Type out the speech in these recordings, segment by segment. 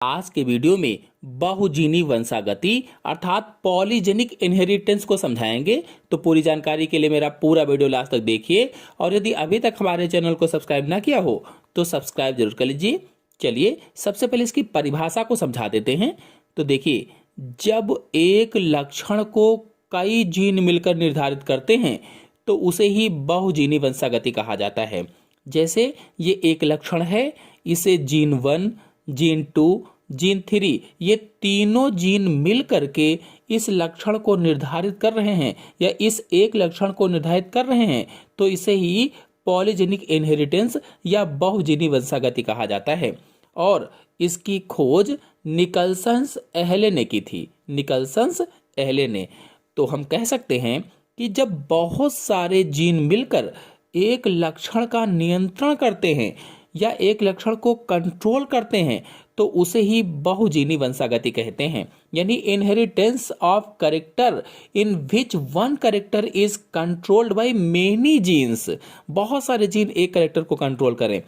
आज के वीडियो में बहुजीनी वंशागति अर्थात पॉलीजेनिक इनहेरिटेंस को समझाएंगे। तो पूरी जानकारी के लिए मेरा पूरा वीडियो लास्ट तक देखिए और यदि अभी तक हमारे चैनल को सब्सक्राइब ना किया हो तो सब्सक्राइब जरूर कर लीजिए। चलिए सबसे पहले इसकी परिभाषा को समझा देते हैं। तो देखिए, जब एक लक्षण को कई जीन मिलकर निर्धारित करते हैं तो उसे ही बहुजीनी वंशागति कहा जाता है। जैसे ये एक लक्षण है, इसे जीन 1, जीन 2, जीन 3 ये तीनों जीन मिल करके इस लक्षण को निर्धारित कर रहे हैं या इस एक लक्षण को निर्धारित कर रहे हैं, तो इसे ही पॉलीजेनिक इनहेरिटेंस या बहुजीनी वंशागति कहा जाता है। और इसकी खोज निकलसन एहले ने की थी। निकलसन एहले ने। तो हम कह सकते हैं कि जब बहुत सारे जीन मिलकर एक लक्षण का नियंत्रण करते हैं या एक लक्षण को कंट्रोल करते हैं तो उसे ही बहुजीनी वंशागति कहते हैं। यानी inheritance of character in which one character is controlled by many genes. बहुत सारे जीन एक कैरेक्टर को कंट्रोल करें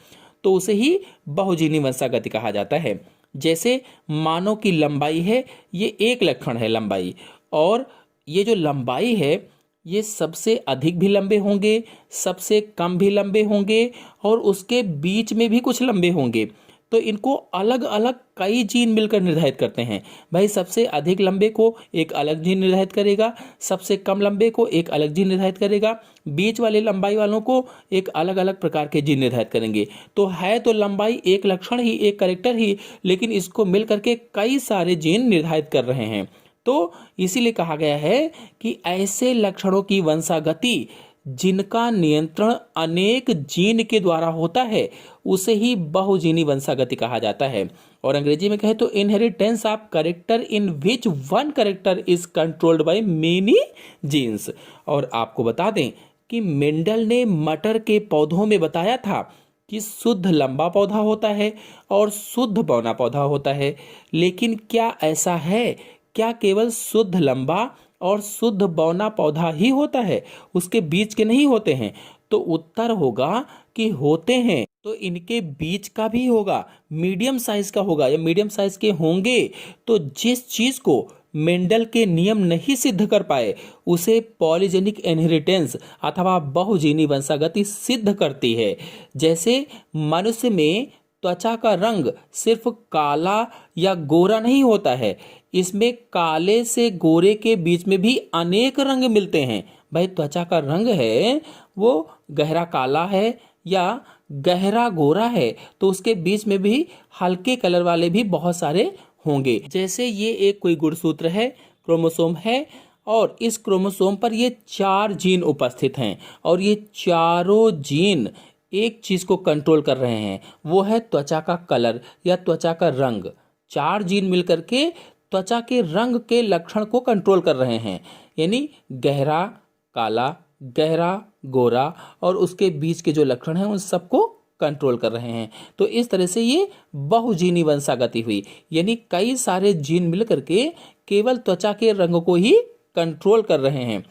तो उसे ही बहुजीनी वंशागति कहा जाता है। जैसे मानव की लंबाई है, ये एक लक्षण है लंबाई, और ये जो लंबाई है ये सबसे अधिक भी लंबे होंगे, सबसे कम भी लंबे होंगे और उसके बीच में भी कुछ लंबे होंगे। तो इनको अलग अलग कई जीन मिलकर निर्धारित करते हैं। भाई सबसे अधिक लंबे को एक अलग जीन निर्धारित करेगा, सबसे कम लंबे को एक अलग जीन निर्धारित करेगा, बीच वाले लंबाई वालों को एक अलग अलग प्रकार के जीन निर्धारित करेंगे। तो है तो लंबाई एक लक्षण ही, एक कैरेक्टर ही, लेकिन इसको मिल करके कई सारे जीन निर्धारित कर रहे हैं। तो इसीलिए कहा गया है कि ऐसे लक्षणों की वंशागति जिनका नियंत्रण अनेक जीन के द्वारा होता है उसे ही बहुजीनी वंशागति कहा जाता है। और अंग्रेजी में कहे तो inheritance of character in which one character is controlled by many genes. और आपको बता दें कि मेंडल ने मटर के पौधों में बताया था कि शुद्ध लंबा पौधा होता है और शुद्ध बौना पौधा होता है। लेकिन क्या ऐसा है? क्या केवल शुद्ध लंबा और शुद्ध बौना पौधा ही होता है, उसके बीच के नहीं होते हैं? तो उत्तर होगा कि होते हैं। तो इनके बीच का भी होगा, मीडियम साइज का होगा या मीडियम साइज के होंगे। तो जिस चीज को मेंडल के नियम नहीं सिद्ध कर पाए उसे पॉलीजेनिक इनहेरिटेंस अथवा बहुजीनी वंशागति सिद्ध करती है। जैसे मनुष्य में त्वचा का रंग सिर्फ काला या गोरा नहीं होता है, इसमें काले से गोरे के बीच में भी अनेक रंग मिलते हैं। भाई त्वचा का रंग है वो गहरा काला है या गहरा गोरा है, तो उसके बीच में भी हल्के कलर वाले भी बहुत सारे होंगे। जैसे ये एक कोई गुणसूत्र है, क्रोमोसोम है, और इस क्रोमोसोम पर ये 4 जीन उपस्थित हैं और ये चारों जीन एक चीज को कंट्रोल कर रहे हैं, वो है त्वचा का कलर या त्वचा का रंग। 4 जीन मिलकर के त्वचा के रंग के लक्षण को कंट्रोल कर रहे हैं, यानी गहरा काला, गहरा गोरा और उसके बीच के जो लक्षण हैं उन सबको कंट्रोल कर रहे हैं। तो इस तरह से ये बहुजीनी वंशागति हुई, यानी कई सारे जीन मिलकर के केवल त्वचा के रंग को ही कंट्रोल कर रहे हैं।